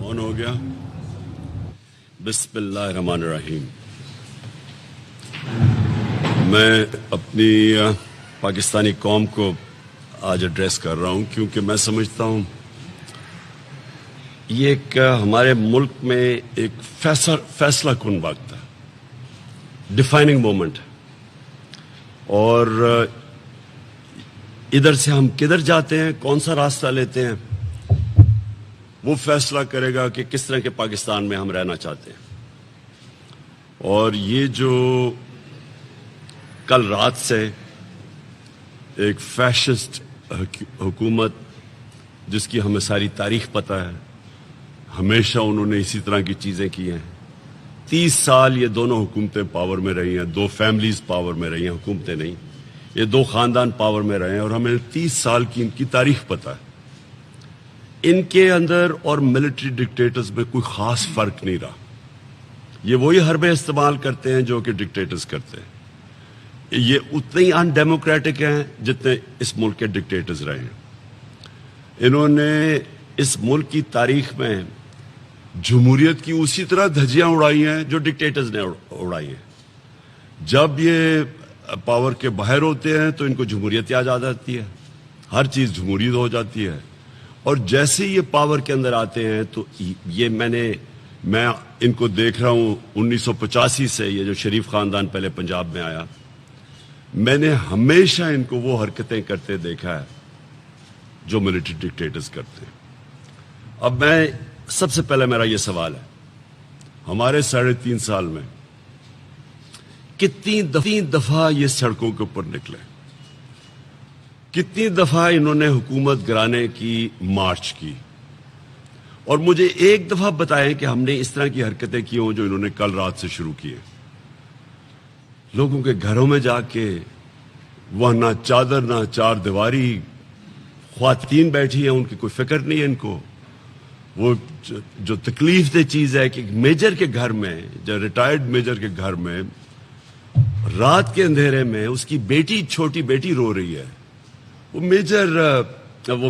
آن ہو گیا. بسم اللہ الرحمن الرحیم. میں اپنی پاکستانی قوم کو آج ایڈریس کر رہا ہوں کیونکہ میں سمجھتا ہوں یہ ایک ہمارے ملک میں ایک فیصلہ کن وقت ہے، ڈیفائننگ مومنٹ، اور ادھر سے ہم کدھر جاتے ہیں، کون سا راستہ لیتے ہیں، وہ فیصلہ کرے گا کہ کس طرح کے پاکستان میں ہم رہنا چاہتے ہیں. اور یہ جو کل رات سے ایک فیشسٹ حکومت جس کی ہمیں ساری تاریخ پتہ ہے، ہمیشہ انہوں نے اسی طرح کی چیزیں کی ہیں. 30 سال یہ دونوں حکومتیں پاور میں رہی ہیں، 2 فیملیز پاور میں رہی ہیں، حکومتیں نہیں، یہ 2 خاندان پاور میں رہے ہیں، اور ہمیں 30 سال کی ان کی تاریخ پتہ ہے. ان کے اندر اور ملٹری ڈکٹیٹرز میں کوئی خاص فرق نہیں رہا. یہ وہی حربیں استعمال کرتے ہیں جو کہ ڈکٹیٹرز کرتے ہیں. یہ اتنے ہی ان ڈیموکریٹک ہیں جتنے اس ملک کے ڈکٹیٹرز رہے ہیں. انہوں نے اس ملک کی تاریخ میں جمہوریت کی اسی طرح دھجیاں اڑائی ہیں جو ڈکٹیٹرز نے اڑائی ہیں. جب یہ پاور کے باہر ہوتے ہیں تو ان کو جمہوریت یاد آ جاتی ہے، ہر چیز جمہوریت ہو جاتی ہے. اور جیسے یہ پاور کے اندر آتے ہیں تو یہ میں ان کو دیکھ رہا ہوں 1985 سے، یہ جو شریف خاندان پہلے پنجاب میں آیا، میں نے ہمیشہ ان کو وہ حرکتیں کرتے دیکھا ہے جو ملٹری ڈکٹیٹرز کرتے ہیں. اب میں سب سے پہلے میرا یہ سوال ہے، ہمارے 3.5 سال میں کتنی دفعہ یہ سڑکوں کے اوپر نکلے، کتنی دفعہ انہوں نے حکومت گرانے کی مارچ کی، اور مجھے ایک دفعہ بتائیں کہ ہم نے اس طرح کی حرکتیں کی ہوں جو انہوں نے کل رات سے شروع کی ہیں. لوگوں کے گھروں میں جا کے وہاں نہ چادر نہ چار دیواری، خواتین بیٹھی ہیں، ان کی کوئی فکر نہیں ہے ان کو. وہ جو تکلیف دہ چیز ہے کہ میجر کے گھر میں، جو ریٹائرڈ میجر کے گھر میں رات کے اندھیرے میں اس کی بیٹی، چھوٹی بیٹی رو رہی ہے، وہ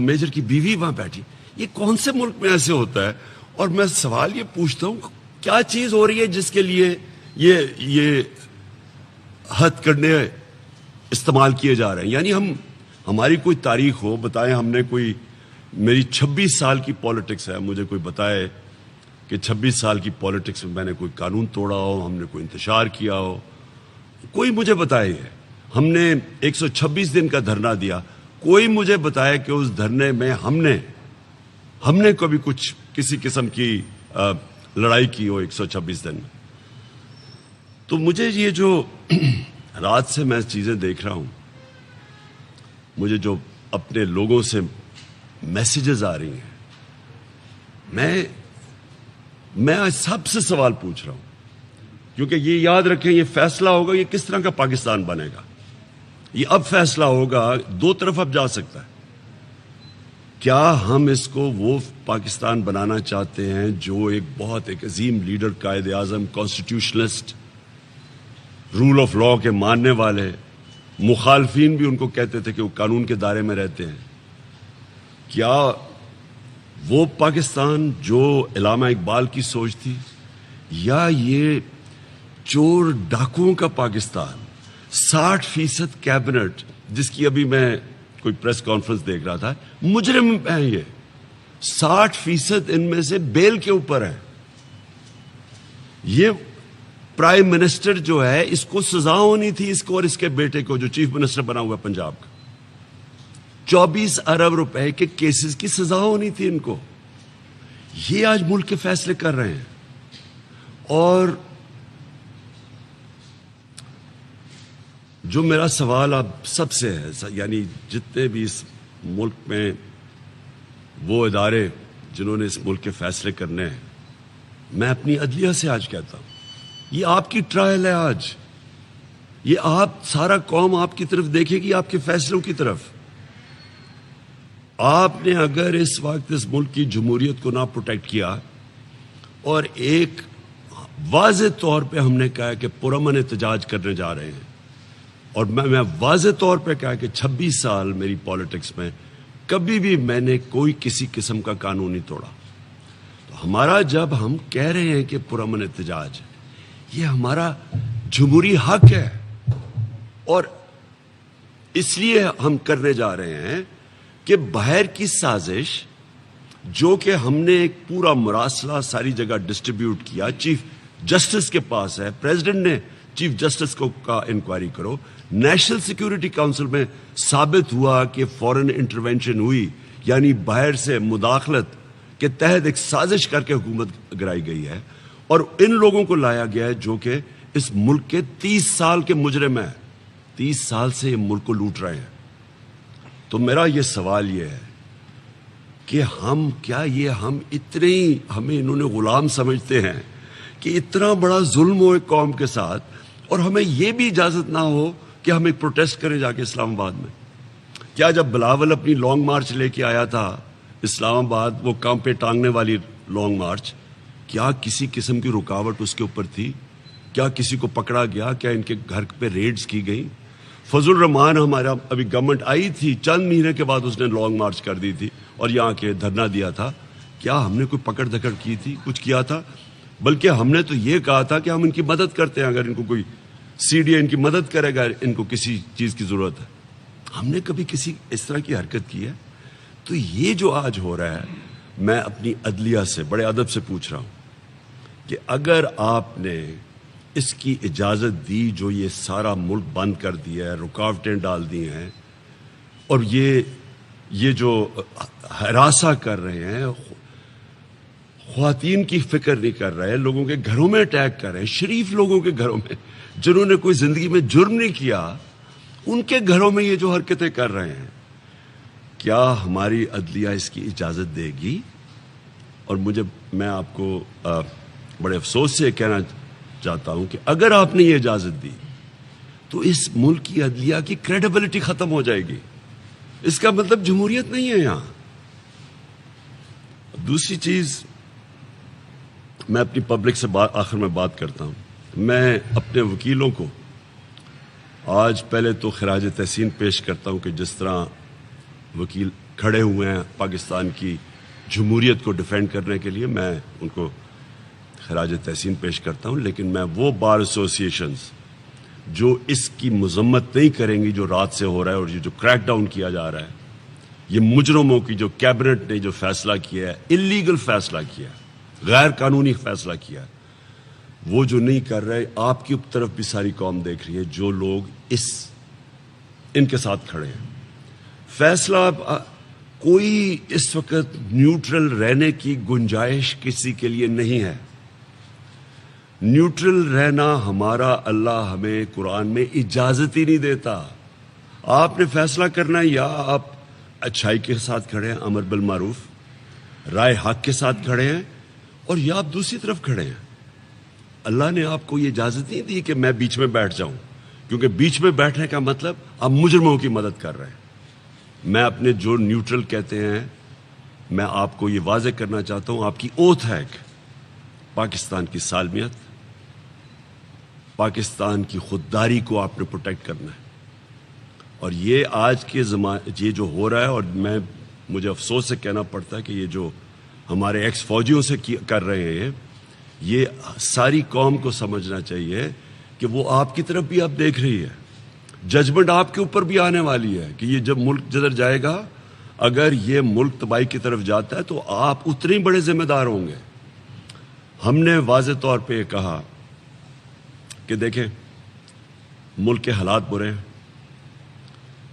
میجر کی بیوی وہاں بیٹھی. یہ کون سے ملک میں ایسے ہوتا ہے؟ اور میں سوال یہ پوچھتا ہوں، کیا چیز ہو رہی ہے جس کے لیے یہ حد کرنے استعمال کیے جا رہے ہیں؟ یعنی ہماری کوئی تاریخ ہو، بتائیں ہم نے کوئی، میری 26 سال کی پالیٹکس ہے، مجھے کوئی بتائے کہ 26 سال کی پالیٹکس میں نے کوئی قانون توڑا ہو، ہم نے کوئی انتشار کیا ہو، کوئی مجھے بتائے. ہم نے 126 دن کا دھرنا دیا، کوئی مجھے بتائے کہ اس دھرنے میں ہم نے کبھی کچھ کسی قسم کی لڑائی کی ہو 126 دن میں. تو مجھے یہ جو رات سے میں چیزیں دیکھ رہا ہوں، مجھے جو اپنے لوگوں سے میسیجز آ رہی ہیں، میں آج سب سے سوال پوچھ رہا ہوں، کیونکہ یہ یاد رکھیں، یہ فیصلہ ہوگا یہ کس طرح کا پاکستان بنے گا. یہ اب فیصلہ ہوگا، 2 طرف اب جا سکتا ہے. کیا ہم اس کو وہ پاکستان بنانا چاہتے ہیں جو ایک عظیم leader, Quaid Azam, کانسٹیٹیوشنلسٹ، role of law کے ماننے والے، مخالفین بھی ان کو کہتے تھے کہ وہ قانون کے دائرے میں رہتے ہیں، کیا وہ پاکستان جو علامہ اقبال کی سوچ تھی، یا یہ چور ڈاکوؤں کا پاکستان، 60% کیبنٹ جس کی ابھی میں کوئی پریس کانفرنس دیکھ رہا تھا، مجرم ہیں یہ، 60% ان میں سے بیل کے اوپر ہے. یہ پرائم منسٹر جو ہے، اس کو سزا ہونی تھی، اس کو اور اس کے بیٹے کو جو چیف منسٹر بنا ہوا پنجاب کا، 24 ارب روپے کے کیسز کی سزا ہونی تھی ان کو. یہ آج ملک کے فیصلے کر رہے ہیں. اور جو میرا سوال اب سب سے ہے، یعنی جتنے بھی اس ملک میں وہ ادارے جنہوں نے اس ملک کے فیصلے کرنے ہیں، میں اپنی عدلیہ سے آج کہتا ہوں، یہ آپ کی ٹرائل ہے آج. یہ آپ، سارا قوم آپ کی طرف دیکھے گی، آپ کے فیصلوں کی طرف. آپ نے اگر اس وقت اس ملک کی جمہوریت کو نہ پروٹیکٹ کیا، اور ایک واضح طور پہ ہم نے کہا کہ پرامن احتجاج کرنے جا رہے ہیں، اور میں واضح طور پہ کہا کہ 26 سال میری پالیٹکس میں کبھی بھی میں نے کوئی کسی قسم کا قانون نہیں توڑا. تو ہمارا جب ہم کہہ رہے ہیں کہ پرامن احتجاج یہ ہمارا جمہوری حق ہے، اور اس لیے ہم کرنے جا رہے ہیں کہ باہر کی سازش جو کہ ہم نے ایک پورا مراسلہ ساری جگہ ڈسٹریبیوٹ کیا، چیف جسٹس کے پاس ہے، پریزیڈنٹ نے چیف جسٹس کو کا انکوائری کرو، نیشنل سیکیورٹی کونسل میں ثابت ہوا کہ فورن انٹرونشن ہوئی، یعنی باہر سے مداخلت کے تحت ایک سازش کر کے حکومت گرائی گئی ہے، اور ان لوگوں کو لایا گیا ہے جو کہ اس ملک کے 30 سال کے مجرم ہیں، 30 سال سے یہ ملک کو لوٹ رہے ہیں۔ تو میرا یہ سوال یہ ہے کہ ہم ہمیں انہوں نے غلام سمجھتے ہیں کہ اتنا بڑا ظلم ہو ایک قوم کے ساتھ، اور ہمیں یہ بھی اجازت نہ ہو کہ ہم ایک پروٹیسٹ کریں جا کے اسلام آباد میں؟ کیا جب بلاول اپنی لانگ مارچ لے کے آیا تھا اسلام آباد، وہ کام پہ ٹانگنے والی لانگ مارچ، کیا کسی قسم کی رکاوٹ اس کے اوپر تھی؟ کیا کسی کو پکڑا گیا؟ کیا ان کے گھر پہ ریڈز کی گئی؟ فضل الرحمان ہمارا ابھی گورنمنٹ آئی تھی، چند مہینے کے بعد اس نے لانگ مارچ کر دی تھی اور یہاں کے دھرنا دیا تھا۔ کیا ہم نے کوئی پکڑ دھکڑ کی تھی، کچھ کیا تھا؟ بلکہ ہم نے تو یہ کہا تھا کہ ہم ان کی مدد کرتے ہیں، اگر ان کو کوئی CDA ان کی مدد کرے گا، ان کو کسی چیز کی ضرورت ہے۔ ہم نے کبھی کسی اس طرح کی حرکت کی ہے؟ تو یہ جو آج ہو رہا ہے، میں اپنی عدلیہ سے بڑے ادب سے پوچھ رہا ہوں کہ اگر آپ نے اس کی اجازت دی، جو یہ سارا ملک بند کر دیا ہے، رکاوٹیں ڈال دی ہیں، اور یہ جو ہراساں کر رہے ہیں، خواتین کی فکر نہیں کر رہے، لوگوں کے گھروں میں اٹیک کر رہے ہیں، شریف لوگوں کے گھروں میں جنہوں نے کوئی زندگی میں جرم نہیں کیا، ان کے گھروں میں یہ جو حرکتیں کر رہے ہیں، کیا ہماری عدلیہ اس کی اجازت دے گی؟ اور میں آپ کو بڑے افسوس سے کہنا چاہتا ہوں کہ اگر آپ نے یہ اجازت دی تو اس ملک کی عدلیہ کی کریڈیبلٹی ختم ہو جائے گی۔ اس کا مطلب جمہوریت نہیں ہے یہاں۔ دوسری چیز، میں اپنی پبلک سے آخر میں بات کرتا ہوں، میں اپنے وکیلوں کو آج پہلے تو خراج تحسین پیش کرتا ہوں کہ جس طرح وکیل کھڑے ہوئے ہیں پاکستان کی جمہوریت کو ڈیفینڈ کرنے کے لیے، میں ان کو خراج تحسین پیش کرتا ہوں، لیکن میں وہ بار ایسوسیشنز جو اس کی مذمت نہیں کریں گی جو رات سے ہو رہا ہے، اور یہ جو کریک ڈاؤن کیا جا رہا ہے، یہ مجرموں کی جو کیبنٹ نے جو فیصلہ کیا ہے، اللیگل فیصلہ کیا ہے، غیر قانونی فیصلہ کیا ہے، وہ جو نہیں کر رہے، آپ کی طرف بھی ساری قوم دیکھ رہی ہے، جو لوگ ان کے ساتھ کھڑے ہیں۔ فیصلہ کوئی اس وقت نیوٹرل رہنے کی گنجائش کسی کے لیے نہیں ہے۔ نیوٹرل رہنا ہمارا اللہ ہمیں قرآن میں اجازت ہی نہیں دیتا۔ آپ نے فیصلہ کرنا ہے، یا آپ اچھائی کے ساتھ کھڑے ہیں، امر بالمعروف، رائے حق کے ساتھ کھڑے ہیں، اور یا آپ دوسری طرف کھڑے ہیں۔ اللہ نے آپ کو یہ اجازت نہیں دی کہ میں بیچ میں بیٹھ جاؤں، کیونکہ بیچ میں بیٹھنے کا مطلب آپ مجرموں کی مدد کر رہے ہیں۔ میں اپنے جو نیوٹرل کہتے ہیں، میں آپ کو یہ واضح کرنا چاہتا ہوں، آپ کی اوتھ ہے کہ پاکستان کی سالمیت، پاکستان کی خودداری کو آپ نے پروٹیکٹ کرنا ہے۔ اور یہ آج کے یہ جو ہو رہا ہے، اور مجھے افسوس سے کہنا پڑتا ہے کہ یہ جو ہمارے ایکس فوجیوں سے کر رہے ہیں، یہ ساری قوم کو سمجھنا چاہیے کہ وہ آپ کی طرف بھی آپ دیکھ رہی ہے، ججمنٹ آپ کے اوپر بھی آنے والی ہے کہ یہ جب ملک جدھر جائے گا، اگر یہ ملک تباہی کی طرف جاتا ہے تو آپ اتنے بڑے ذمہ دار ہوں گے۔ ہم نے واضح طور پہ یہ کہا کہ دیکھیں ملک کے حالات برے ہیں،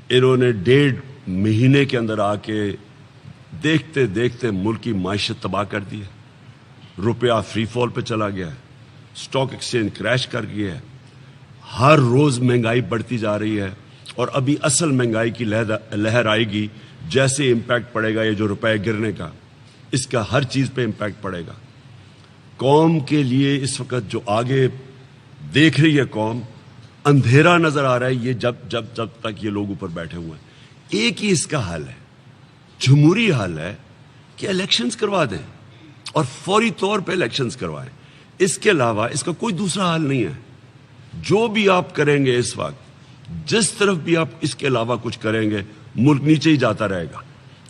انہوں نے 1.5 مہینے کے اندر آ کے دیکھتے دیکھتے ملک کی معیشت تباہ کر دی ہے، روپیہ فری فال پہ چلا گیا ہے، سٹاک ایکسچینج کریش کر گیا ہے، ہر روز مہنگائی بڑھتی جا رہی ہے، اور ابھی اصل مہنگائی کی لہر آئے گی، جیسے امپیکٹ پڑے گا یہ جو روپے گرنے کا، اس کا ہر چیز پہ امپیکٹ پڑے گا۔ قوم کے لیے اس وقت جو آگے دیکھ رہی ہے قوم، اندھیرا نظر آ رہا ہے، یہ جب تک یہ لوگ اوپر بیٹھے ہوئے ہیں۔ ایک ہی اس کا حل ہے، جمہوری حل ہے کہ الیکشنز کروا دیں، اور فوری طور پہ الیکشنز کروائیں۔ اس کے علاوہ اس کا کوئی دوسرا حل نہیں ہے۔ جو بھی آپ کریں گے اس وقت، جس طرف بھی آپ اس کے علاوہ کچھ کریں گے، ملک نیچے ہی جاتا رہے گا،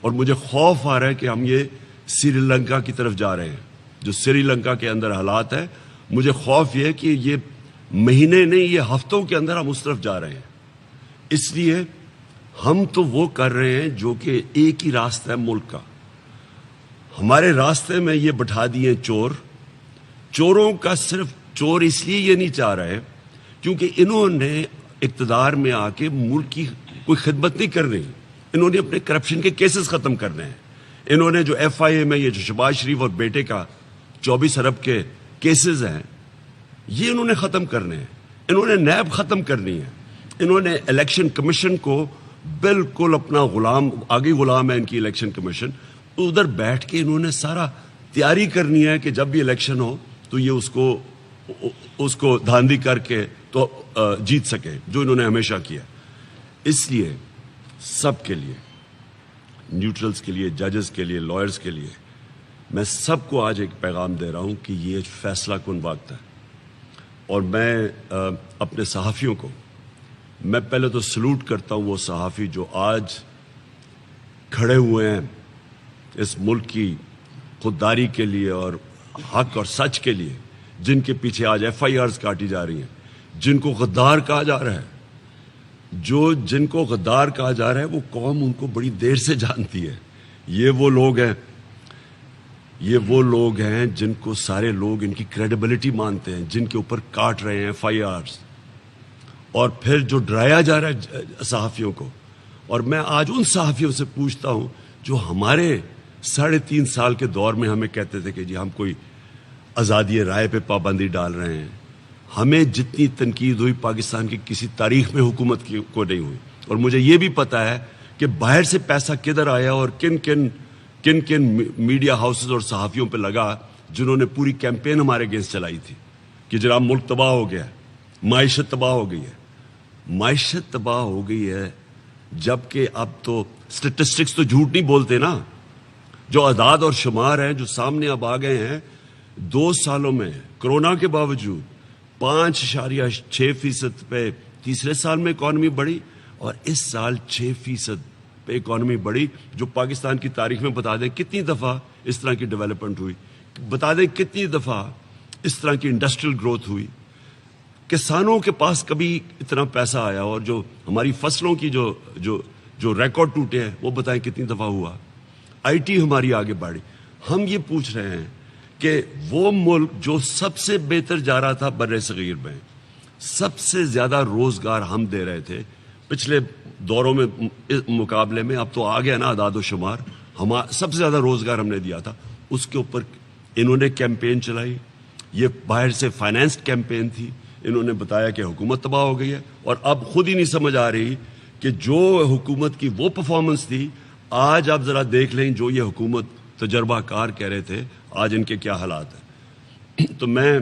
اور مجھے خوف آ رہا ہے کہ ہم یہ سری لنکا کی طرف جا رہے ہیں۔ جو سری لنکا کے اندر حالات ہے، مجھے خوف یہ ہے کہ یہ مہینے نہیں، یہ ہفتوں کے اندر ہم اس طرف جا رہے ہیں. اس لیے ہم تو وہ کر رہے ہیں جو کہ ایک ہی راستہ ہے ملک کا. ہمارے راستے میں یہ بٹھا دیے چور. چوروں کا صرف چور اس لیے یہ نہیں چاہ رہے کیونکہ انہوں نے اقتدار میں آ کے ملک کی کوئی خدمت نہیں کر رہی. انہوں نے اپنے کرپشن کے کیسز ختم کرنے ہیں. انہوں نے جو ایف آئی اے میں یہ جو شہباز شریف اور بیٹے کا 24 ارب کے کیسز ہیں، یہ انہوں نے ختم کرنے ہیں. انہوں نے نیب ختم کرنی ہے. انہوں نے الیکشن کمیشن کو بالکل اپنا غلام، آگے غلام ہے ان کی الیکشن کمیشن. ادھر بیٹھ کے انہوں نے سارا تیاری کرنی ہے کہ جب بھی الیکشن ہو تو یہ اس کو دھاندلی کر کے تو جیت سکے، جو انہوں نے ہمیشہ کیا. اس لیے سب کے لیے، نیوٹرلز کے لیے، ججز کے لیے، لائرز کے لیے، میں سب کو آج ایک پیغام دے رہا ہوں کہ یہ فیصلہ کن وقت ہے. اور میں اپنے صحافیوں کو، میں پہلے تو سلوٹ کرتا ہوں وہ صحافی جو آج کھڑے ہوئے ہیں اس ملک کی خودداری کے لیے اور حق اور سچ کے لیے، جن کے پیچھے آج ایف آئی آرز کاٹی جا رہی ہیں، جن کو غدار کہا جا رہا ہے. جن کو غدار کہا جا رہا ہے وہ قوم ان کو بڑی دیر سے جانتی ہے. یہ وہ لوگ ہیں جن کو سارے لوگ ان کی کریڈیبلٹی مانتے ہیں، جن کے اوپر کاٹ رہے ہیں ایف آئی آرز، اور پھر جو ڈرایا جا رہا ہے صحافیوں کو. اور میں آج ان صحافیوں سے پوچھتا ہوں جو ہمارے 3.5 سال کے دور میں ہمیں کہتے تھے کہ جی ہم کوئی آزادی رائے پہ پابندی ڈال رہے ہیں. ہمیں جتنی تنقید ہوئی پاکستان کی کسی تاریخ میں حکومت کو نہیں ہوئی. اور مجھے یہ بھی پتا ہے کہ باہر سے پیسہ کدھر آیا اور کن کن میڈیا ہاؤسز اور صحافیوں پہ لگا جنہوں نے پوری کیمپین ہمارے اگینسٹ چلائی تھی کہ جناب ملک تباہ ہو گیا ہے، معیشت تباہ ہو گئی ہے. معیشت تباہ ہو گئی ہے جبکہ اب تو سٹیٹسٹکس تو جھوٹ نہیں بولتے نا. جو اعداد اور شمار ہیں جو سامنے اب آ گئے ہیں، 2 سالوں میں کرونا کے باوجود 5.6% پہ تیسرے سال میں اکانومی بڑھی، اور اس سال 6% پہ اکانومی بڑھی. جو پاکستان کی تاریخ میں بتا دیں کتنی دفعہ اس طرح کی ڈیولپمنٹ ہوئی، بتا دیں کتنی دفعہ اس طرح کی انڈسٹریل گروتھ ہوئی. کسانوں کے پاس کبھی اتنا پیسہ آیا، اور جو ہماری فصلوں کی جو ریکارڈ ٹوٹے ہیں وہ بتائیں کتنی دفعہ ہوا. آئی ٹی ہماری آگے بڑھی. ہم یہ پوچھ رہے ہیں کہ وہ ملک جو سب سے بہتر جا رہا تھا بر صغیر میں، سب سے زیادہ روزگار ہم دے رہے تھے پچھلے دوروں میں مقابلے میں، اب تو آ گیا نا اعداد و شمار، سب سے زیادہ روزگار ہم نے دیا تھا. اس کے اوپر انہوں نے کیمپین چلائی. یہ باہر سے فائنینسڈ کیمپین تھی. انہوں نے بتایا کہ حکومت تباہ ہو گئی ہے، اور اب خود ہی نہیں سمجھ آ رہی کہ جو حکومت کی وہ پرفارمنس تھی، آج آپ ذرا دیکھ لیں جو یہ حکومت تجربہ کار کہہ رہے تھے، آج ان کے کیا حالات ہیں. تو میں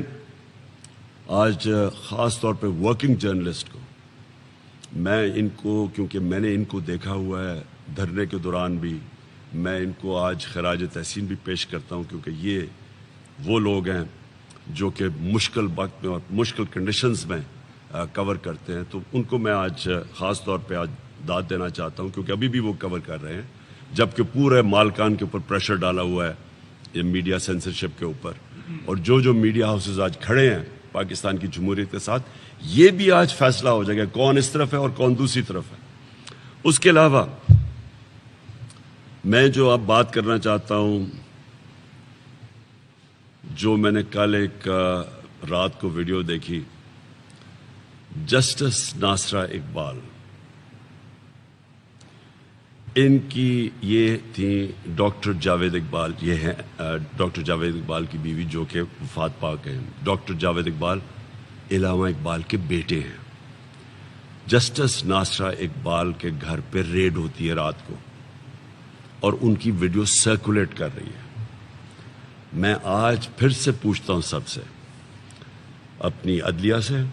آج خاص طور پہ ورکنگ جرنلسٹ کو، میں ان کو، کیونکہ میں نے ان کو دیکھا ہوا ہے دھرنے کے دوران بھی، میں ان کو آج خراج تحسین بھی پیش کرتا ہوں، کیونکہ یہ وہ لوگ ہیں جو کہ مشکل وقت میں اور مشکل کنڈیشنز میں کور کرتے ہیں. تو ان کو میں آج خاص طور پہ آج داد دینا چاہتا ہوں، کیونکہ ابھی بھی وہ کور کر رہے ہیں، جبکہ پورے مالکان کے اوپر پریشر ڈالا ہوا ہے یہ میڈیا سینسرشپ کے اوپر. اور جو میڈیا ہاؤسز آج کھڑے ہیں پاکستان کی جمہوریت کے ساتھ، یہ بھی آج فیصلہ ہو جائے گا کون اس طرف ہے اور کون دوسری طرف ہے. اس کے علاوہ میں جو اب بات کرنا چاہتا ہوں، جو میں نے کل ایک رات کو ویڈیو دیکھی، جسٹس ناصرہ اقبال، ان کی یہ تھی ڈاکٹر جاوید اقبال، یہ ہیں ڈاکٹر جاوید اقبال کی بیوی جو کہ وفات پاک ہیں. ڈاکٹر جاوید اقبال علامہ اقبال کے بیٹے ہیں. جسٹس ناصرہ اقبال کے گھر پہ ریڈ ہوتی ہے رات کو، اور ان کی ویڈیو سرکولیٹ کر رہی ہے. میں آج پھر سے پوچھتا ہوں سب سے، اپنی عدلیہ سے،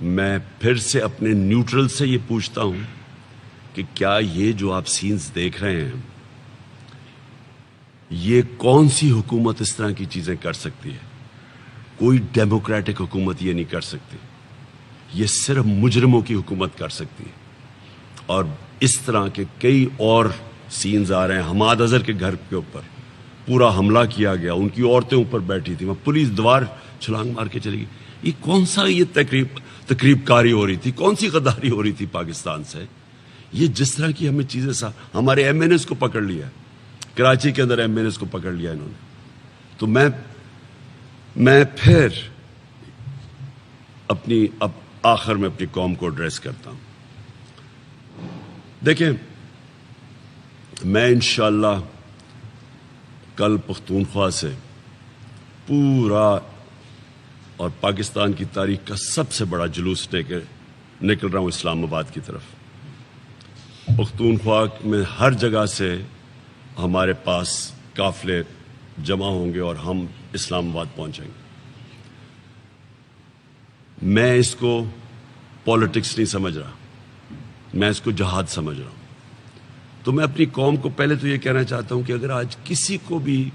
میں پھر سے اپنے نیوٹرل سے یہ پوچھتا ہوں کہ کیا یہ جو آپ سینز دیکھ رہے ہیں، یہ کون سی حکومت اس طرح کی چیزیں کر سکتی ہے؟ کوئی ڈیموکریٹک حکومت یہ نہیں کر سکتی. یہ صرف مجرموں کی حکومت کر سکتی ہے. اور اس طرح کے کئی اور سینز آ رہے ہیں حماد اظہر کے گھر کے اوپر. پورا حملہ کیا گیا, ان کی عورتیں اوپر بیٹھی تھی, وہاں پولیس دیوار چھلانگ مار کے چلی گئی. یہ کون سا یہ تقریب کاری ہو رہی تھی, کون سی غداری ہو رہی تھی پاکستان سے؟ یہ جس طرح کی ہمیں چیزیں ہمارے ایم این ایس کو پکڑ لیا, کراچی کے اندر ایم این ایس کو پکڑ لیا انہوں نے. تو میں پھر اب آخر میں اپنی قوم کو ایڈریس کرتا ہوں. دیکھیں, میں انشاءاللہ کل پختونخوا سے پورا اور پاکستان کی تاریخ کا سب سے بڑا جلوس نکل رہا ہوں اسلام آباد کی طرف. پختونخوا میں ہر جگہ سے ہمارے پاس قافلے جمع ہوں گے اور ہم اسلام آباد پہنچیں گے. میں اس کو پالیٹکس نہیں سمجھ رہا, میں اس کو جہاد سمجھ رہا ہوں. تو میں اپنی قوم کو پہلے تو یہ کہنا چاہتا ہوں کہ اگر آج کسی کو بھی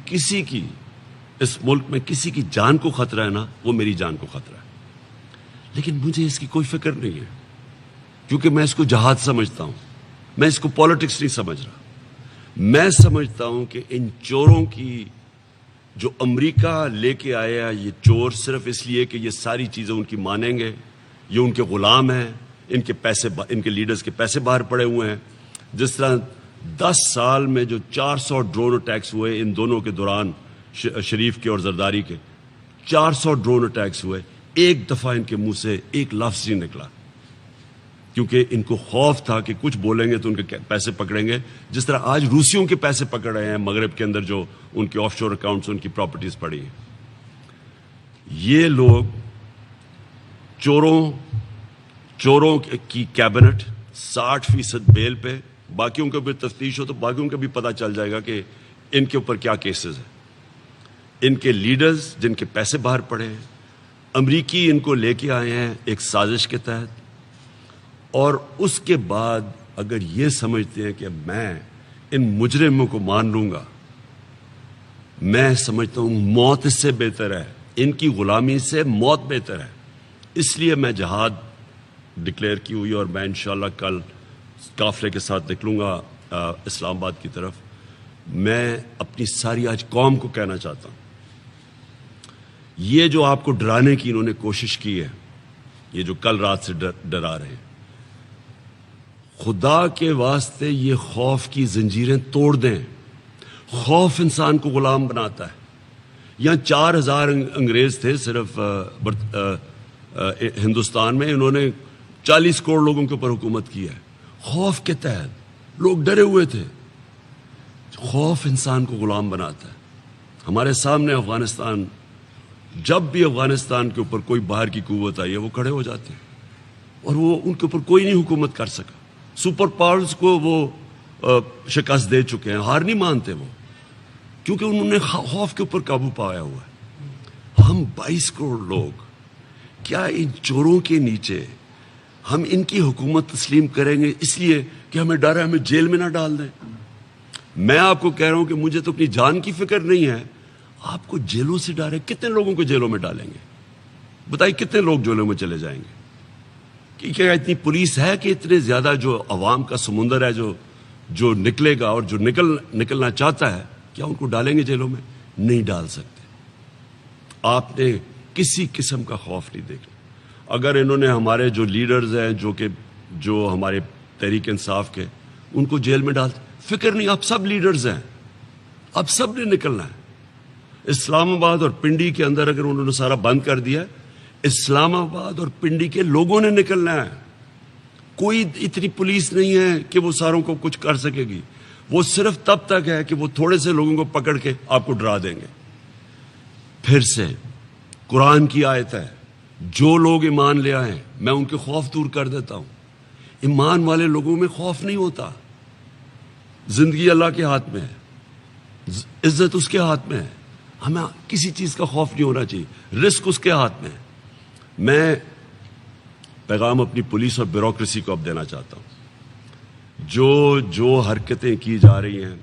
اس ملک میں کسی کی جان کو خطرہ ہے نا, وہ میری جان کو خطرہ ہے. لیکن مجھے اس کی کوئی فکر نہیں ہے, کیونکہ میں اس کو جہاد سمجھتا ہوں, میں اس کو پالیٹکس نہیں سمجھ رہا. میں سمجھتا ہوں کہ ان چوروں کی جو امریکہ لے کے آیا, یہ چور صرف اس لیے کہ یہ ساری چیزیں ان کی مانیں گے, یہ ان کے غلام ہیں, ان کے لیڈرز کے پیسے باہر پڑے ہوئے ہیں. جس طرح 10 سال میں جو 400 ڈرون اٹیکس ہوئے ان دونوں کے دوران, شریف کے اور زرداری کے 400 ڈرون اٹیکس ہوئے, ایک دفعہ ان کے منہ سے ایک لفظ نہیں نکلا, کیونکہ ان کو خوف تھا کہ کچھ بولیں گے تو ان کے پیسے پکڑیں گے. جس طرح آج روسیوں کے پیسے پکڑ رہے ہیں مغرب کے اندر, جو ان کے آف شور اکاؤنٹس, ان کی پراپرٹیز پڑی ہیں. یہ لوگ چوروں کی کیبنٹ 60% بیل پہ, باقیوں کو بھی تفتیش ہو تو باقیوں کو بھی پتہ چل جائے گا کہ ان کے اوپر کیا کیسز ہیں. ان کے لیڈرز جن کے پیسے باہر پڑے ہیں, امریکی ان کو لے کے آئے ہیں ایک سازش کے تحت, اور اس کے بعد اگر یہ سمجھتے ہیں کہ میں ان مجرموں کو مان لوں گا, میں سمجھتا ہوں موت اس سے بہتر ہے, ان کی غلامی سے موت بہتر ہے. اس لیے میں جہاد ڈکلیئر کی ہوئی, اور میں انشاءاللہ کل قافلے کے ساتھ نکلوں گا اسلام آباد کی طرف. میں اپنی ساری آج قوم کو کہنا چاہتا ہوں, یہ جو آپ کو ڈرانے کی انہوں نے کوشش کی ہے, یہ جو کل رات سے ڈرا رہے ہیں, خدا کے واسطے یہ خوف کی زنجیریں توڑ دیں. خوف انسان کو غلام بناتا ہے. یہاں 4000 انگریز تھے صرف ہندوستان میں, انہوں نے 40 کروڑ لوگوں کے اوپر حکومت کی ہے. خوف کے تحت لوگ ڈرے ہوئے تھے. خوف انسان کو غلام بناتا ہے. ہمارے سامنے افغانستان, جب بھی افغانستان کے اوپر کوئی باہر کی قوت آئی ہے وہ کھڑے ہو جاتے ہیں, اور وہ ان کے اوپر کوئی نہیں حکومت کر سکا. سپر پاورز کو وہ شکست دے چکے ہیں, ہار نہیں مانتے وہ, کیونکہ انہوں نے خوف کے اوپر قابو پایا ہوا ہے. ہم 22 کروڑ لوگ کیا ان چوروں کے نیچے ہم ان کی حکومت تسلیم کریں گے اس لیے کہ ہمیں ڈر ہے ہمیں جیل میں نہ ڈال دیں؟ میں آپ کو کہہ رہا ہوں کہ مجھے تو اپنی جان کی فکر نہیں ہے, آپ کو جیلوں سے ڈر ہے. کتنے لوگوں کو جیلوں میں ڈالیں گے بتائیے, کتنے لوگ جیلوں میں چلے جائیں گے؟ کیا اتنی پولیس ہے کہ اتنے زیادہ جو عوام کا سمندر ہے جو نکلے گا اور جو نکلنا چاہتا ہے, کیا ان کو ڈالیں گے جیلوں میں؟ نہیں ڈال سکتے. آپ نے کسی قسم کا خوف نہیں دیکھنا. اگر انہوں نے ہمارے جو لیڈرز ہیں جو ہمارے تحریک انصاف کے, ان کو جیل میں ڈالتے, فکر نہیں, آپ سب لیڈرز ہیں, اب سب نے نکلنا ہے. اسلام آباد اور پنڈی کے اندر اگر انہوں نے سارا بند کر دیا, اسلام آباد اور پنڈی کے لوگوں نے نکلنا ہے. کوئی اتنی پولیس نہیں ہے کہ وہ ساروں کو کچھ کر سکے گی. وہ صرف تب تک ہے کہ وہ تھوڑے سے لوگوں کو پکڑ کے آپ کو ڈرا دیں گے. پھر سے قرآن کی آیت ہے, جو لوگ ایمان لے آئیں میں ان کے خوف دور کر دیتا ہوں. ایمان والے لوگوں میں خوف نہیں ہوتا. زندگی اللہ کے ہاتھ میں ہے, عزت اس کے ہاتھ میں ہے, ہمیں کسی چیز کا خوف نہیں ہونا چاہیے, رسک اس کے ہاتھ میں ہے. میں پیغام اپنی پولیس اور بیوروکریسی کو اب دینا چاہتا ہوں. جو حرکتیں کی جا رہی ہیں,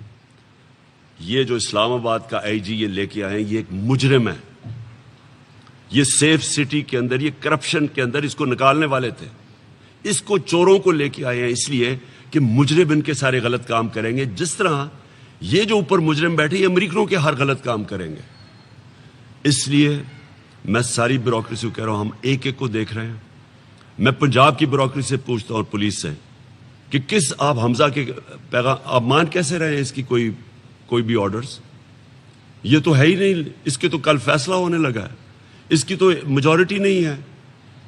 یہ جو اسلام آباد کا آئی جی یہ لے کے آئے ہیں, یہ ایک مجرم ہے. یہ سیف سٹی کے اندر, یہ کرپشن کے اندر اس کو نکالنے والے تھے. اس کو چوروں کو لے کے آئے ہیں اس لیے کہ مجرم ان کے سارے غلط کام کریں گے. جس طرح یہ جو اوپر مجرم بیٹھے یہ امریکنوں کے ہر غلط کام کریں گے. اس لیے میں ساری بیوروکریسی کو کہہ رہا ہوں, ہم ایک ایک کو دیکھ رہے ہیں. میں پنجاب کی بیوروکریسی سے پوچھتا ہوں اور پولیس سے کہ کس آپ حمزہ کے پیغام آپ مان کیسے رہے ہیں اس کی کوئی بھی آرڈرز؟ یہ تو ہے ہی نہیں, اس کے تو کل فیصلہ ہونے لگا ہے, اس کی تو میجورٹی نہیں ہے.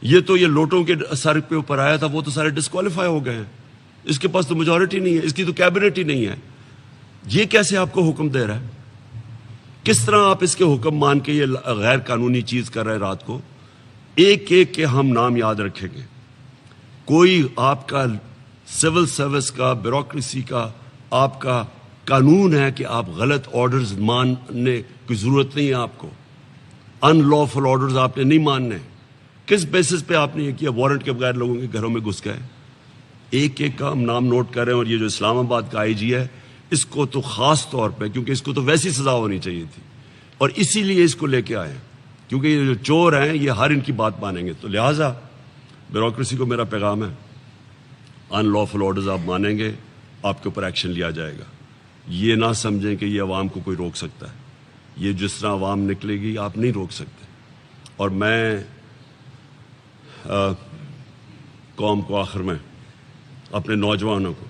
یہ لوٹوں کے سر پہ اوپر آیا تھا, وہ تو سارے ڈسکوالیفائی ہو گئے ہیں. اس کے پاس تو میجورٹی نہیں ہے, اس کی تو کیبنٹ ہی نہیں ہے. یہ کیسے آپ کو حکم دے رہا ہے؟ کس طرح آپ اس کے حکم مان کے یہ غیر قانونی چیز کر رہے ہیں رات کو؟ ایک ایک کے ہم نام یاد رکھیں گے. کوئی آپ کا سول سروس کا, بیوروکریسی کا, آپ کا قانون ہے کہ آپ غلط آرڈرز ماننے کی ضرورت نہیں ہے. آپ کو ان لافل آرڈرز آپ نے نہیں ماننے. کس بیسس پہ آپ نے یہ کیا؟ وارنٹ کے بغیر لوگوں کے گھروں میں گھس گئے. ایک ایک کا ہم نام نوٹ کر رہے ہیں. اور یہ جو اسلام آباد کا آئی جی ہے, اس کو تو خاص طور پہ, کیونکہ اس کو تو ویسی سزا ہونی چاہیے تھی, اور اسی لیے اس کو لے کے آئے, کیونکہ یہ جو چور ہیں یہ ہر ان کی بات مانیں گے. تو لہٰذا بیوروکریسی کو میرا پیغام ہے, ان لافل آرڈرز آپ مانیں گے, آپ کے اوپر ایکشن لیا جائے گا. یہ نہ سمجھیں کہ یہ عوام کو کوئی روک سکتا ہے. یہ جس طرح عوام نکلے گی آپ نہیں روک سکتے. اور میں قوم کو آخر میں اپنے نوجوانوں کو,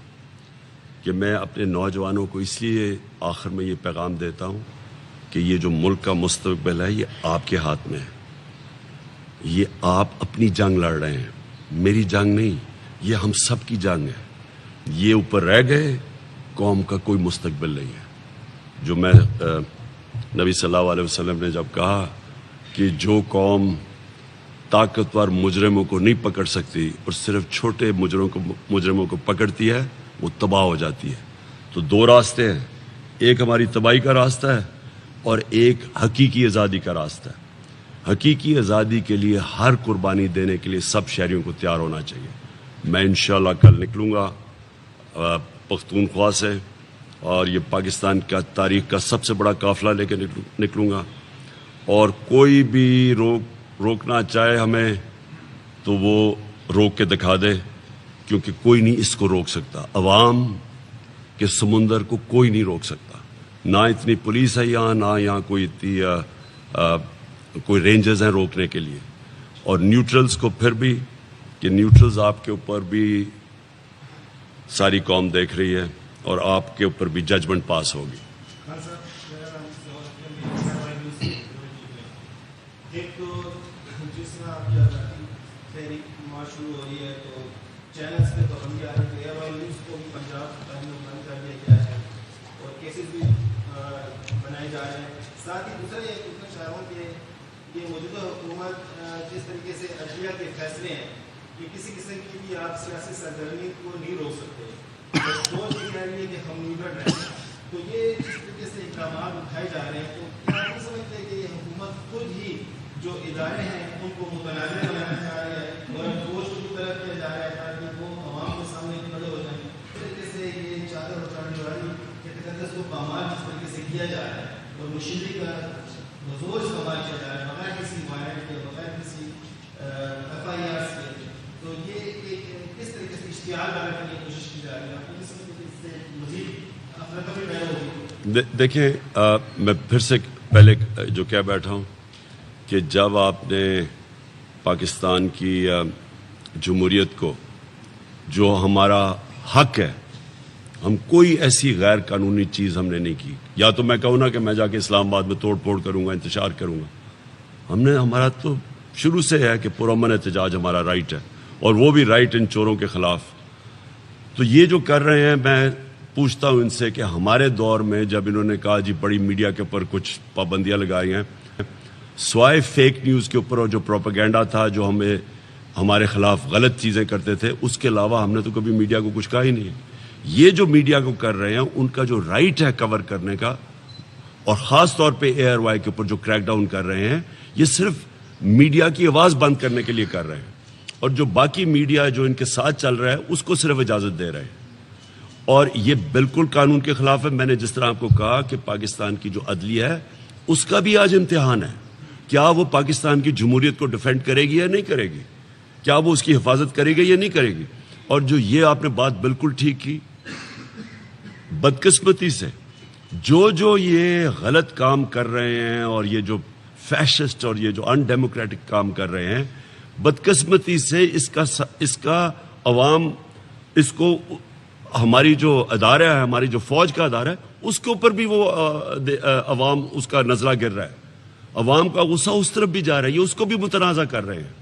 کہ میں اپنے نوجوانوں کو اس لیے آخر میں یہ پیغام دیتا ہوں کہ یہ جو ملک کا مستقبل ہے یہ آپ کے ہاتھ میں ہے. یہ آپ اپنی جنگ لڑ رہے ہیں, میری جنگ نہیں, یہ ہم سب کی جنگ ہے. یہ اوپر رہ گئے, قوم کا کوئی مستقبل نہیں ہے. جو میں نبی صلی اللہ علیہ وسلم نے جب کہا کہ جو قوم طاقتور مجرموں کو نہیں پکڑ سکتی اور صرف چھوٹے مجرموں کو پکڑتی ہے, وہ تباہ ہو جاتی ہے. تو دو راستے ہیں, ایک ہماری تباہی کا راستہ ہے اور ایک حقیقی آزادی کا راستہ ہے. حقیقی آزادی کے لیے ہر قربانی دینے کے لیے سب شہریوں کو تیار ہونا چاہیے. میں انشاءاللہ کل نکلوں گا پختونخوا سے, اور یہ پاکستان کا تاریخ کا سب سے بڑا قافلہ لے کے نکلوں گا. اور کوئی بھی روکنا چاہے ہمیں تو وہ روک کے دکھا دے, کیونکہ کوئی نہیں اس کو روک سکتا. عوام کے سمندر کو کوئی نہیں روک سکتا. نہ اتنی پولیس ہے یہاں, نہ یہاں کوئی رینجرز ہیں روکنے کے لیے. اور نیوٹرلز کو پھر بھی, کہ نیوٹرلز آپ کے اوپر بھی ساری قوم دیکھ رہی ہے اور آپ کے اوپر بھی ججمنٹ پاس ہوگی. ایک تو جس طرح آپ کی آزادی تحریک شروع ہو رہی ہے تو چینلز پہ تو ہم کیا ہے کہ ایئر آئل نیوز کو بھی پنجاب ٹائم میں بند کر دیا گیا ہے اور کیسز بھی بنائے جا رہے ہیں. ساتھ ہی دوسرا یہ پوچھنا چاہ رہا ہوں کہ یہ موجودہ حکومت جس طریقے سے عدلیہ کے فیصلے ہیں کہ کسی قسم کی بھی آپ سیاسی سرگرمی کو نہیں روک سکتے, سوچ یہ کہہ رہی ہے کہ ہم نیوٹرل رہیں, تو یہ جس طریقے سے اقدامات اٹھائے جا رہے ہیں تو کیا آپ نہیں سمجھتے کہ یہ حکومت خود ہی جو ادارے ہیں ان کو متنازع بنانا چاہ رہی ہے اور فوج کو بھی طرف کیا جا رہا ہے تاکہ وہ عوام کے سامنے کھڑے ہو جائیں؟ اس طریقے سے یہ چادر اٹھانے والی کے تقدس کو پامال جس طریقے سے کیا جا رہا ہے اور مشیری کا زور استعمال کیا جا رہا ہے بغیر کسی وارنٹ کے, بغیر کسی FIRs کے, تو یہ کس طریقے سے اشتعال ڈالنے کی کوشش کی جا رہی ہے؟ آپ کو اس سے مزید افراتفری پیدا ہوگی. دیکھیں, میں پھر سے پہلے جو کہہ بیٹھا ہوں کہ جب آپ نے پاکستان کی جمہوریت کو, جو ہمارا حق ہے, ہم کوئی ایسی غیر قانونی چیز ہم نے نہیں کی. یا تو میں کہوں نا کہ میں جا کے اسلام آباد میں توڑ پھوڑ کروں گا, انتشار کروں گا. ہمارا تو شروع سے ہے کہ پرامن احتجاج ہمارا رائٹ ہے, اور وہ بھی رائٹ ان چوروں کے خلاف. تو یہ جو کر رہے ہیں, میں پوچھتا ہوں ان سے کہ ہمارے دور میں جب انہوں نے کہا جی بڑی میڈیا کے اوپر کچھ پابندیاں لگائی ہیں, سوائے فیک نیوز کے اوپر اور جو پروپیگنڈا تھا جو ہمارے خلاف غلط چیزیں کرتے تھے, اس کے علاوہ ہم نے تو کبھی میڈیا کو کچھ کہا ہی نہیں. یہ جو میڈیا کو کر رہے ہیں ان کا جو رائٹ ہے کور کرنے کا, اور خاص طور پہ ARY کے اوپر جو کریک ڈاؤن کر رہے ہیں, یہ صرف میڈیا کی آواز بند کرنے کے لیے کر رہے ہیں, اور جو باقی میڈیا جو ان کے ساتھ چل رہا ہے اس کو صرف اجازت دے رہے ہیں. اور یہ بالکل قانون کے خلاف ہے. میں نے جس طرح آپ کو کہا کہ پاکستان کی جو عدلیہ ہے اس کا بھی آج امتحان ہے. کیا وہ پاکستان کی جمہوریت کو ڈیفینڈ کرے گی یا نہیں کرے گی؟ کیا وہ اس کی حفاظت کرے گی یا نہیں کرے گی؟ اور جو یہ آپ نے بات بالکل ٹھیک کی, بدقسمتی سے جو یہ غلط کام کر رہے ہیں اور یہ جو فیشسٹ اور یہ جو ان ڈیموکریٹک کام کر رہے ہیں، بدقسمتی سے اس کا عوام، اس کو ہماری جو ادارہ ہے، ہماری جو فوج کا ادارہ ہے، اس کے اوپر بھی وہ عوام اس کا نزلہ گر رہا ہے، عوام کا غصہ اس طرف بھی جا رہا ہے، یہ اس کو بھی متنازع کر رہے ہیں۔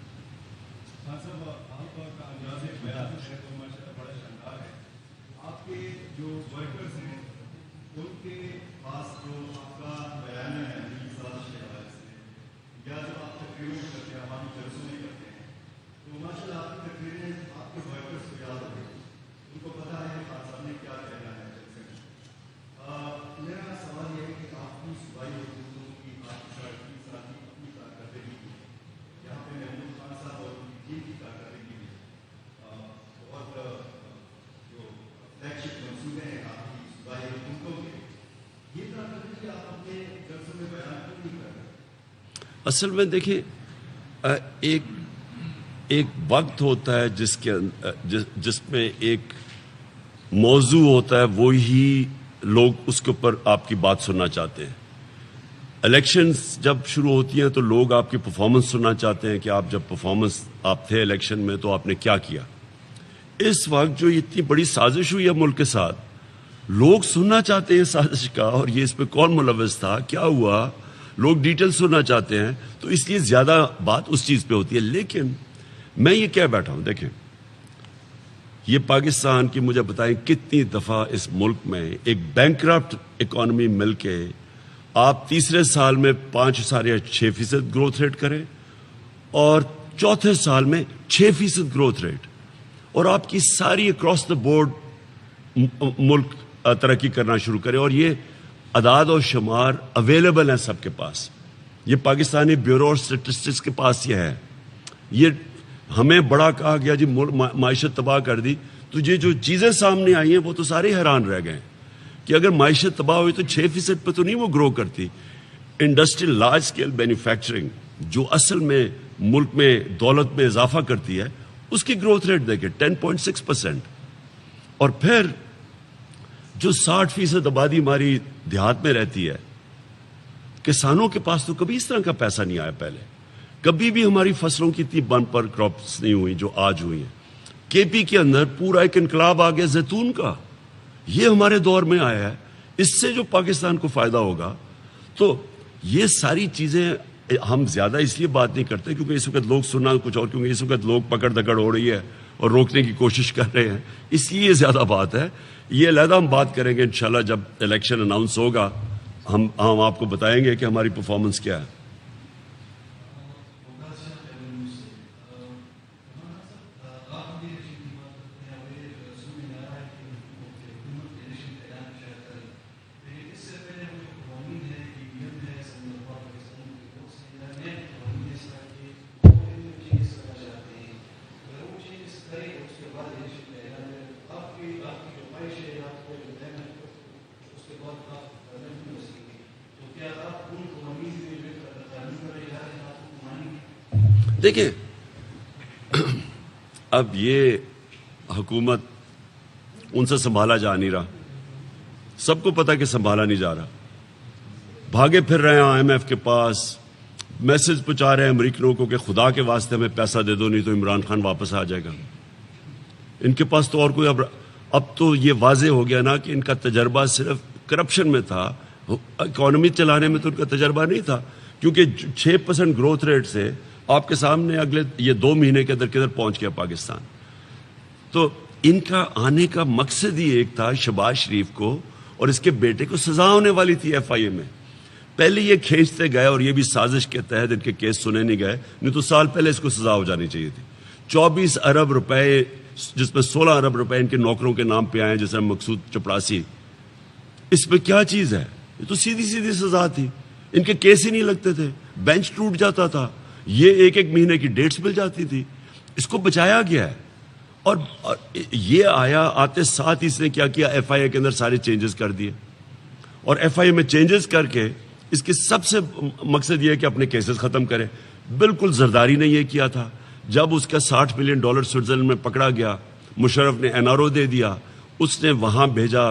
اصل میں دیکھیں، ایک وقت ہوتا ہے جس میں ایک موضوع ہوتا ہے، وہی لوگ اس کے اوپر آپ کی بات سننا چاہتے ہیں۔ الیکشنز جب شروع ہوتی ہیں تو لوگ آپ کی پرفارمنس سننا چاہتے ہیں کہ آپ جب آپ تھے الیکشن میں تو آپ نے کیا کیا۔ اس وقت جو اتنی بڑی سازش ہوئی ہے ملک کے ساتھ، لوگ سننا چاہتے ہیں سازش کا، اور یہ اس پہ کون ملوث تھا، کیا ہوا، لوگ ڈیٹیل سننا چاہتے ہیں، تو اس لیے زیادہ بات اس چیز پہ ہوتی ہے۔ لیکن میں یہ کہہ بیٹھا ہوں، دیکھیں، یہ پاکستان کی مجھے بتائیں کتنی دفعہ اس ملک میں ایک بینکرپٹ اکانومی مل کے آپ تیسرے سال میں 5.6% گروتھ ریٹ کریں اور چوتھے سال میں 6% گروتھ ریٹ، اور آپ کی ساری اکراس دا بورڈ ملک ترقی کرنا شروع کرے، اور یہ اعداد و شمار اویلیبل ہیں سب کے پاس، یہ پاکستانی بیورو اور اسٹیٹسٹکس کے پاس یہ ہے۔ یہ ہمیں بڑا کہا گیا جی معیشت تباہ کر دی، تو یہ جو چیزیں سامنے آئی ہیں وہ تو سارے حیران رہ گئے کہ اگر معیشت تباہ ہوئی تو 6% پہ تو نہیں وہ گرو کرتی۔ انڈسٹریل لارج اسکیل مینوفیکچرنگ جو اصل میں ملک میں دولت میں اضافہ کرتی ہے، اس کی گروتھ ریٹ دیکھیں 10.6%، اور پھر جو 60% آبادی ہماری دیہات میں رہتی ہے، کسانوں کے پاس تو کبھی اس طرح کا پیسہ نہیں آیا پہلے، کبھی بھی ہماری فصلوں کی اتنی بمپر کراپس نہیں ہوئی جو آج ہوئی ہیں۔ کے پی کے اندر پورا ایک انقلاب آ گیا زیتون کا، یہ ہمارے دور میں آیا ہے، اس سے جو پاکستان کو فائدہ ہوگا۔ تو یہ ساری چیزیں ہم زیادہ اس لیے بات نہیں کرتے کیونکہ اس وقت لوگ سننا کچھ اور، کیونکہ اس وقت لوگ پکڑ دکڑ ہو رہی ہے اور روکنے کی کوشش کر رہے ہیں، اس لیے زیادہ بات ہے۔ یہ علیحدہ ہم بات کریں گے انشاءاللہ جب الیکشن اناؤنس ہوگا، ہم آپ کو بتائیں گے کہ ہماری پرفارمنس کیا ہے۔ دیکھیں، اب یہ حکومت ان سے سنبھالا جا نہیں رہا، سب کو پتہ کہ سنبھالا نہیں جا رہا، بھاگے پھر رہے ہیں آئی ایم ایف کے پاس، میسج پہنچا رہے ہیں امریکنوں کو کہ خدا کے واسطے ہمیں پیسہ دے دو نہیں تو عمران خان واپس آ جائے گا۔ ان کے پاس تو اور کوئی اب تو یہ واضح ہو گیا نا کہ ان کا تجربہ صرف کرپشن میں تھا، اکانومی چلانے میں تو ان کا تجربہ نہیں تھا، کیونکہ 6% گروتھ ریٹ سے آپ کے سامنے اگلے یہ 2 مہینے کے اندر کدھر پہنچ گیا پاکستان۔ تو ان کا آنے کا مقصد ہی ایک تھا، شہباز شریف کو اور اس کے بیٹے کو سزا ہونے والی تھی ایف آئی اے میں، پہلے یہ کھینچتے گئے اور یہ بھی سازش کے تحت ان کے کیس سنے نہیں گئے، نہیں تو سال پہلے اس کو سزا ہو جانی چاہیے تھی۔ 24 ارب روپے، جس میں 16 ارب روپے ان کے نوکروں کے نام پہ آئے جیسے مقصود چپڑاسی، اس میں کیا چیز ہے؟ یہ تو سیدھی سیدھی سزا تھی، ان کے کیس ہی نہیں لگتے تھے، بینچ ٹوٹ جاتا تھا، یہ ایک مہینے کی ڈیٹس مل جاتی تھی، اس کو بچایا گیا ہے۔ اور یہ آتے ساتھ اس نے کیا کیا، ایف آئی اے کے اندر سارے چینجز کر دیے، اور ایف آئی اے میں چینجز کر کے اس کے سب سے مقصد یہ ہے کہ اپنے کیسز ختم کرے۔ بالکل زرداری نے یہ کیا تھا، جب اس کا $60 ملین سوئٹزرلینڈ میں پکڑا گیا، مشرف نے این آر او دے دیا، اس نے وہاں بھیجا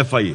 FIA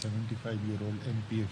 75-year-old MPA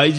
IG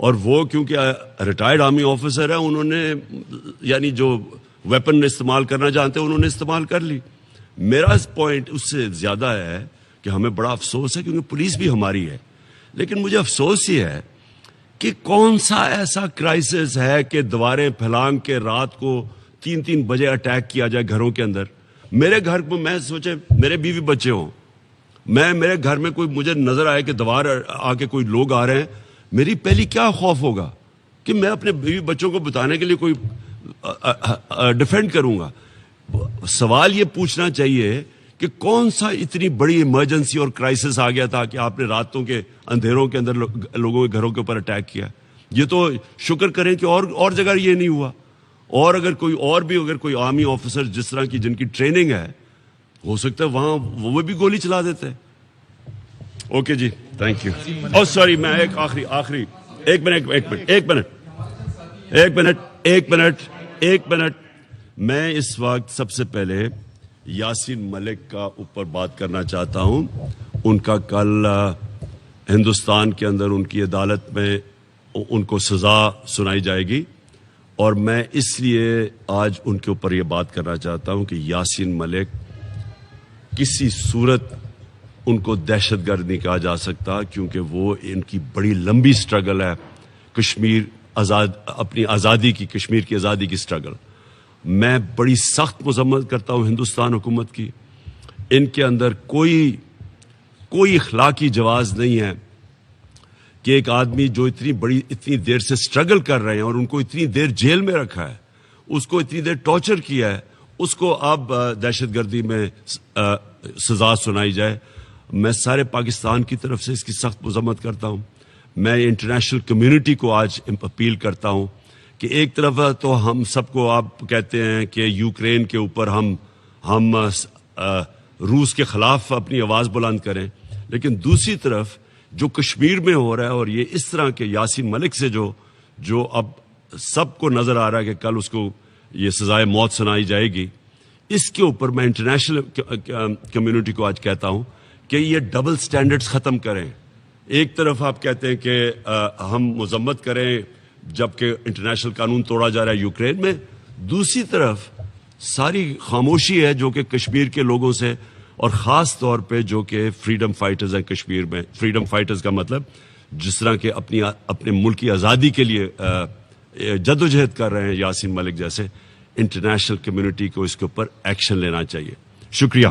اور وہ کیونکہ ریٹائرڈ آرمی آفیسر ہے, انہوں نے یعنی جو ویپن استعمال کرنا چاہتے ہیں انہوں نے استعمال کر لی. میرا پوائنٹ اس سے زیادہ ہے کہ ہمیں بڑا افسوس ہے کیونکہ پولیس بھی ہماری ہے, لیکن مجھے افسوس یہ ہے کہ کون سا ایسا کرائسس ہے کہ دیواریں پھیلانگ کے رات کو 3 بجے اٹیک کیا جائے گھروں کے اندر. میرے گھر کو میں سوچے میرے بیوی بچے ہوں, میرے گھر میں کوئی مجھے نظر آئے کہ دیوار آ کے کوئی لوگ آ رہے ہیں, میری پہلی کیا خوف ہوگا کہ میں اپنے بیوی بچوں کو بتانے کے لیے کوئی ڈیفینڈ کروں گا. سوال یہ پوچھنا چاہیے کہ کون سا اتنی بڑی ایمرجنسی اور کرائسس آ گیا تھا کہ آپ نے راتوں کے اندھیروں کے اندر لوگوں کے گھروں کے اوپر اٹیک کیا. یہ تو شکر کریں کہ اور جگہ یہ نہیں ہوا. اور اگر کوئی آرمی آفیسر جس طرح کی جن کی ٹریننگ ہے, ہو سکتا ہے وہاں وہ بھی گولی چلا دیتے. اوکے جی, تھینک یو. اور سوری, میں ایک منٹ میں اس وقت سب سے پہلے یاسین ملک کا اوپر بات کرنا چاہتا ہوں. ان کا کل ہندوستان کے اندر ان کی عدالت میں ان کو سزا سنائی جائے گی, اور میں اس لیے آج ان کے اوپر یہ بات کرنا چاہتا ہوں کہ یاسین ملک کسی صورت ان کو دہشت گرد نہیں کہا جا سکتا, کیونکہ وہ ان کی بڑی لمبی سٹرگل ہے کشمیر اپنی آزادی کی, کشمیر کی آزادی کی سٹرگل. میں بڑی سخت مذمت کرتا ہوں ہندوستان حکومت کی. ان کے اندر کوئی اخلاقی جواز نہیں ہے کہ ایک آدمی جو اتنی دیر سے سٹرگل کر رہے ہیں اور ان کو اتنی دیر جیل میں رکھا ہے, اس کو اتنی دیر ٹارچر کیا ہے, اس کو اب دہشت گردی میں سزا سنائی جائے. میں سارے پاکستان کی طرف سے اس کی سخت مذمت کرتا ہوں. میں انٹرنیشنل کمیونٹی کو آج اپیل کرتا ہوں کہ ایک طرف تو ہم سب کو آپ کہتے ہیں کہ یوکرین کے اوپر ہم روس کے خلاف اپنی آواز بلند کریں, لیکن دوسری طرف جو کشمیر میں ہو رہا ہے اور یہ اس طرح کے یاسین ملک سے جو اب سب کو نظر آ رہا ہے کہ کل اس کو یہ سزائے موت سنائی جائے گی, اس کے اوپر میں انٹرنیشنل کمیونٹی کو آج کہتا ہوں کہ یہ ڈبل سٹینڈرڈز ختم کریں. ایک طرف آپ کہتے ہیں کہ ہم مذمت کریں جبکہ انٹرنیشنل قانون توڑا جا رہا ہے یوکرین میں, دوسری طرف ساری خاموشی ہے جو کہ کشمیر کے لوگوں سے, اور خاص طور پہ جو کہ فریڈم فائٹرز ہیں کشمیر میں. فریڈم فائٹرز کا مطلب جس طرح کے اپنے ملک کی آزادی کے لیے جدوجہد کر رہے ہیں یاسین ملک جیسے. انٹرنیشنل کمیونٹی کو اس کے اوپر ایکشن لینا چاہیے. شکریہ.